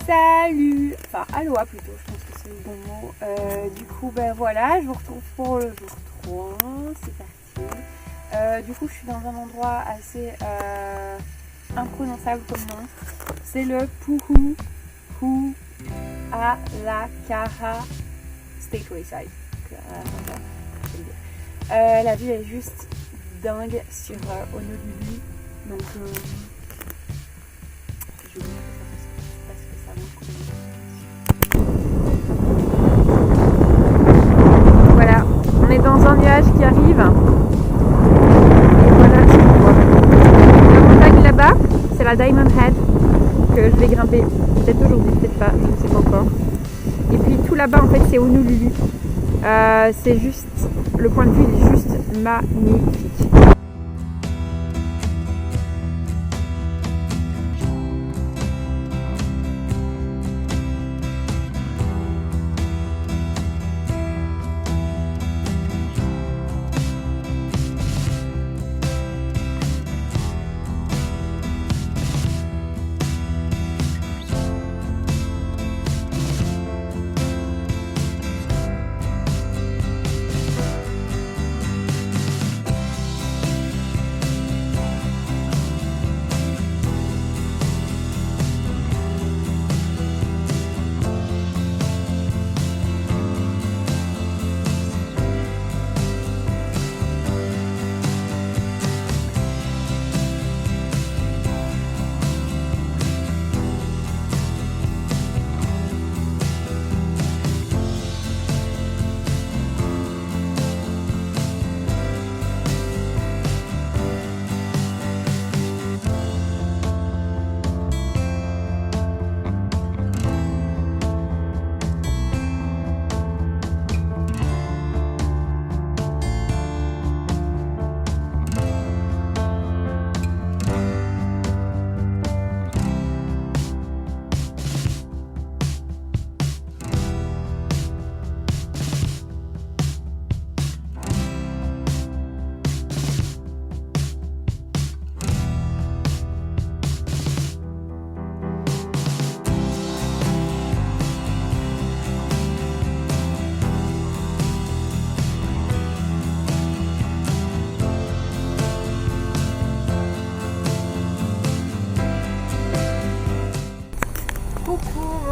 Salut, enfin aloha plutôt, je pense que c'est le bon mot. Du coup, ben voilà, je vous retrouve pour le jour 3, c'est parti. Du coup, je suis dans un endroit assez imprononçable comme nom. C'est le Puhu Alakara State Wayside. La ville est juste dingue sur Honolulu. Donc, je vais vous montrer ça parce que ça vaut le coup. Voilà, on est dans un nuage qui arrive. Et voilà ce qu'on voit. La montagne là-bas, c'est la Diamond Head que je vais grimper. Peut-être aujourd'hui, peut-être pas, je ne sais pas encore. Et puis tout là-bas, en fait, c'est Honolulu. C'est juste, le point de vue est juste magnifique.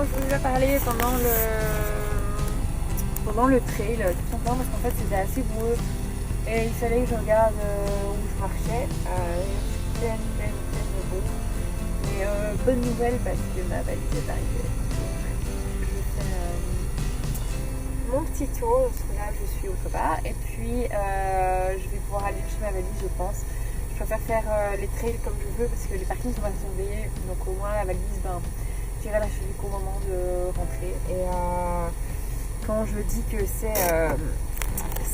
Je vous ai parlé pendant le trail, tout simplement parce qu'en fait c'était assez boueux et il fallait que je regarde où je marchais. Pleine boue. Mais bonne nouvelle parce que ma valise est arrivée. Je vais faire mon petit tour, parce que là je suis au Toba et puis je vais pouvoir aller chercher ma valise, je pense. Je préfère faire les trails comme je veux parce que les parkings sont pas surveillés, donc au moins la valise, j'irai la chercher qu'au moment de rentrer. Et quand je dis que c'est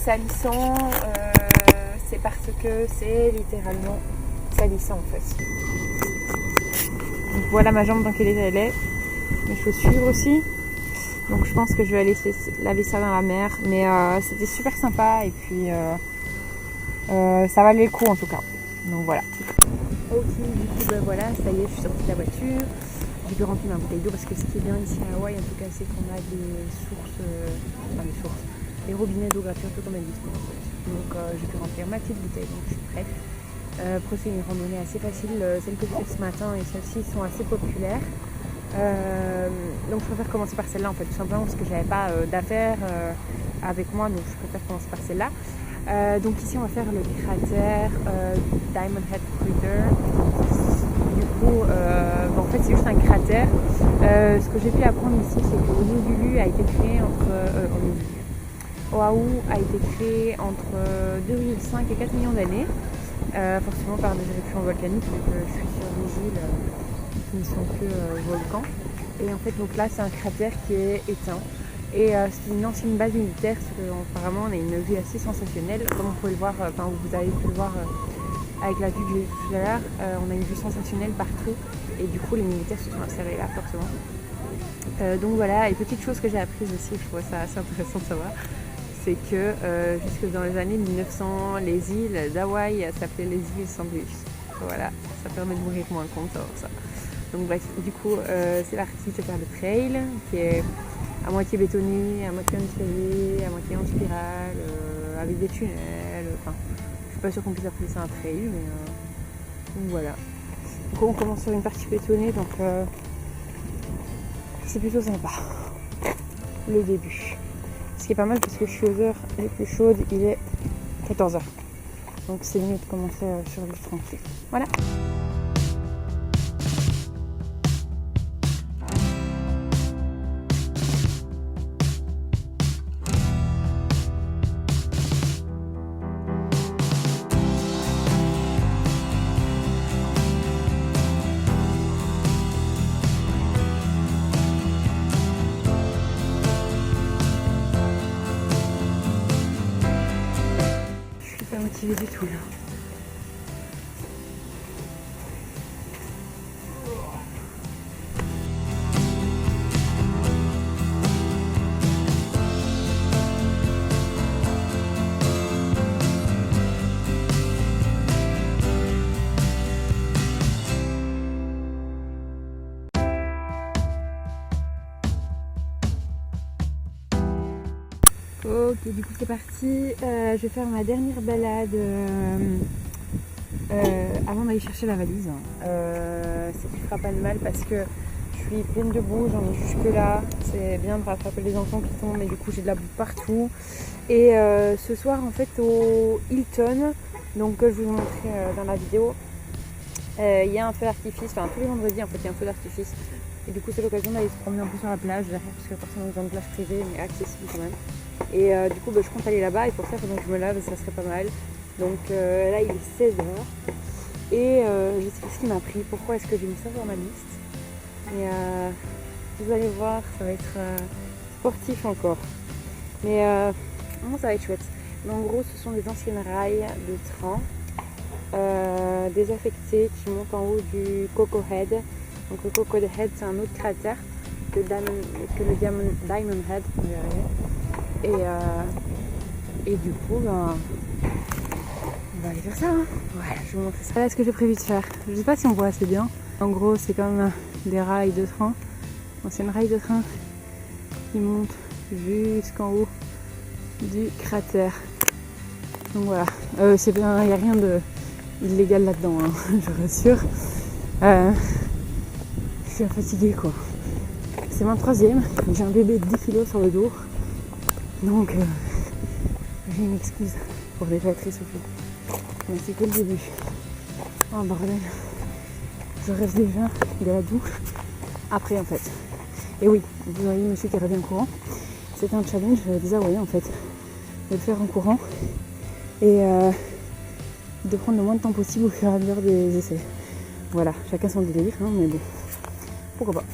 salissant, c'est parce que c'est littéralement salissant en fait. Donc voilà ma jambe dans quel état elle est, mes chaussures aussi. Donc je pense que je vais aller laver ça dans la mer. Mais c'était super sympa et puis ça valait le coup en tout cas. Donc voilà. Ok, du coup voilà, ça y est, je suis sortie de la voiture. J'ai pu remplir ma bouteille d'eau parce que ce qui est bien ici à Hawaï en tout cas c'est qu'on a des sources, des robinets d'eau gratuits un peu comme à Disney en fait. Donc j'ai pu remplir ma petite bouteille, donc je suis prête. Procéder une randonnée assez facile, celles que j'ai fait ce matin et celles-ci sont assez populaires. Donc je préfère commencer par celle-là en fait, tout simplement parce que j'avais pas d'affaires avec moi, donc je préfère commencer par celle-là. Donc ici on va faire le cratère Diamond Head Crater. Du coup, en fait c'est juste un cratère. Ce que j'ai pu apprendre ici, c'est que Honolulu a été créé Oahu a été créé entre 2,5 et 4 millions d'années, forcément par des éruptions volcaniques, vu que je suis sur des îles qui ne sont que volcans. Et en fait donc là c'est un cratère qui est éteint. Et c'est une ancienne base militaire, parce qu'apparemment on a une vue assez sensationnelle, comme vous pouvez le voir, vous avez pu le voir avec la vue que j'ai vue tout à l'heure, on a une vue sensationnelle partout et du coup les militaires se sont installés là forcément. Donc voilà, et petite chose que j'ai apprise aussi, je trouve ça assez intéressant de savoir, c'est que jusque dans les années 1900, les îles d'Hawaï s'appelaient les îles Sandwich. Voilà, ça permet de mourir moins con de savoir ça. Donc bref, du coup c'est parti de faire le trail qui est à moitié bétonné, à moitié en escalier, à moitié en spirale, avec des tunnels, enfin je suis pas sûre qu'on puisse appeler ça un trail, mais donc voilà. Du coup on commence sur une partie bétonnée, donc c'est plutôt sympa, le début. Ce qui est pas mal parce que je suis aux heures les plus chaudes, il est 14h. Donc c'est mieux de commencer sur du tranquille. Voilà. Pas motivée du tout là. Ok, du coup c'est parti. Je vais faire ma dernière balade avant d'aller chercher la valise. Ce qui fera pas de mal parce que je suis pleine de boue, j'en ai jusque là. C'est bien de rattraper les enfants qui tombent, mais du coup j'ai de la boue partout. Et ce soir en fait au Hilton, donc que je vous ai montré dans la vidéo, il y a un feu d'artifice, enfin tous les vendredis en fait il y a un feu d'artifice. Et du coup c'est l'occasion d'aller se promener un peu sur la plage derrière, parce que personne n'a une plage privée mais accessible quand même. Et du coup je compte aller là-bas et pour ça il faudrait que je me lave, ça serait pas mal. Donc là il est 16h et je sais pas ce qui m'a pris, pourquoi est-ce que j'ai mis ça sur ma liste. Et vous allez voir, ça va être sportif encore. Mais bon, ça va être chouette. Mais en gros ce sont des anciennes rails de train désaffectés qui montent en haut du Coco Head. Donc le Coco Head c'est un autre cratère que le Diamond Head. Et du coup, on va aller faire ça. Hein. Voilà, je vais vous montrer ça. Voilà ce que j'ai prévu de faire. Je sais pas si on voit assez bien. En gros, c'est comme des rails de train. Anciennes rails de train qui montent jusqu'en haut du cratère. Donc voilà, c'est bien, il n'y a rien d'illégal là-dedans, hein, je vous rassure. Je suis fatiguée quoi. C'est mon 3e, j'ai un bébé de 10 kg sur le dos. Donc j'ai une excuse pour déjà être essoufflée. Mais c'est que le début. Oh bordel. Je rêve déjà de la douche après en fait. Et oui, vous voyez monsieur qui revient en courant. C'était un challenge des Hawaïens en fait. De le faire en courant. Et de prendre le moins de temps possible au fur et à mesure des essais. Voilà, chacun son délire, hein, mais bon, pourquoi pas.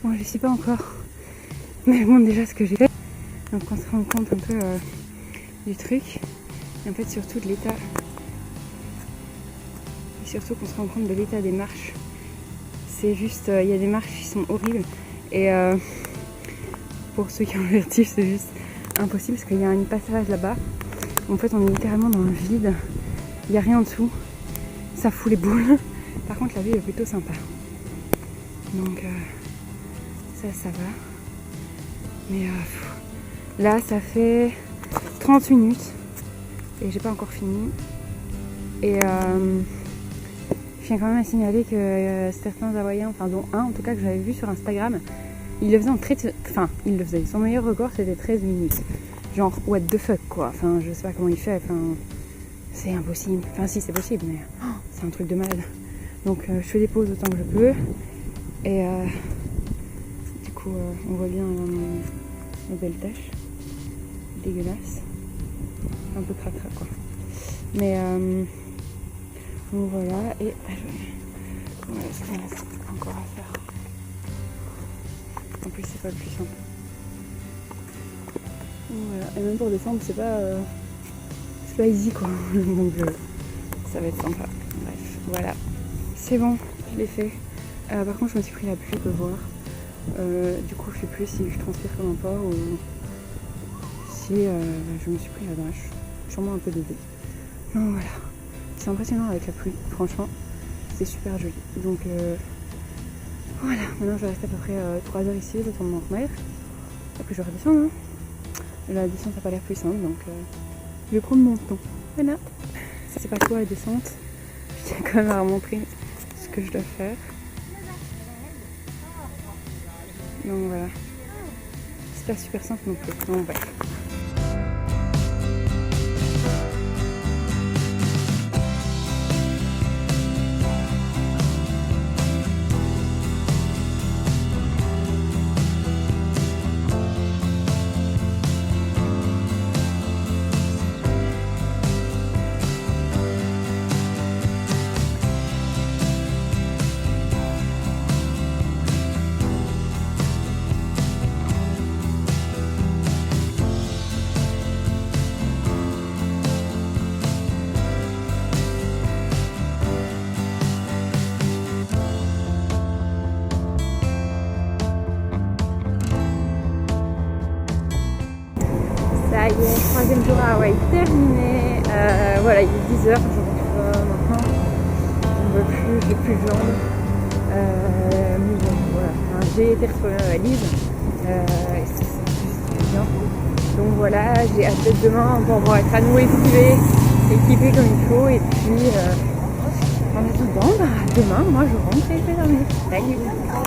Bon, je sais pas encore, mais je montre déjà ce que j'ai fait. Donc on se rend compte un peu du truc, et en fait surtout de l'état, et surtout qu'on se rend compte de l'état des marches. C'est juste, il y a des marches qui sont horribles, et pour ceux qui ont le vertige c'est juste impossible parce qu'il y a un passage là-bas. En fait on est littéralement dans le vide, il n'y a rien en dessous, ça fout les boules. Par contre la vue est plutôt sympa. Donc ça va. Mais là ça fait 30 minutes et j'ai pas encore fini. Et je tiens quand même à signaler que certains Hawaïens, enfin dont un en tout cas que j'avais vu sur Instagram, il le faisait en il le faisait. Son meilleur record c'était 13 minutes. Genre what the fuck quoi. Enfin je sais pas comment il fait. Enfin c'est impossible. Enfin si c'est possible mais c'est un truc de malade. Donc je fais des pauses autant que je peux. Et du coup on voit bien mes belles taches. Dégueulasse. Un peu cracra quoi. Mais donc voilà. Et voilà ce qu'il reste encore à faire. En plus c'est pas le plus simple. Voilà. Et même pour descendre c'est pas pas easy quoi. Donc ça va être sympa. Bref, voilà. C'est bon, je l'ai fait. Par contre, je me suis pris la pluie, pleuvoir. Du coup, je sais plus si je transpire comme un porc ou si je me suis pris la drache. Sûrement un peu des deux. Donc voilà. C'est impressionnant avec la pluie, franchement. C'est super joli. Donc voilà, maintenant je reste à peu près 3 heures ici, le temps de m'en remettre. Après je vais redescendre. La descente n'a pas l'air plus simple, donc je vais prendre mon temps. Voilà. C'est pas quoi la descente. Je tiens quand même à remontrer ce que je dois faire. Donc voilà. C'est pas super simple non plus. Donc bref. Ça y est, troisième jour à Hawaï terminé. Voilà, il est 10h, je rentre maintenant. Je ne veux plus, j'ai plus de jambes. Mais bon, voilà. Enfin, j'ai été retrouvée ma valise. Et c'est bien. Donc voilà, j'ai hâte d'être demain pour être à nouveau équipée comme il faut. Et puis, en attendant, demain, moi je rentre et je vais dormir. Salut!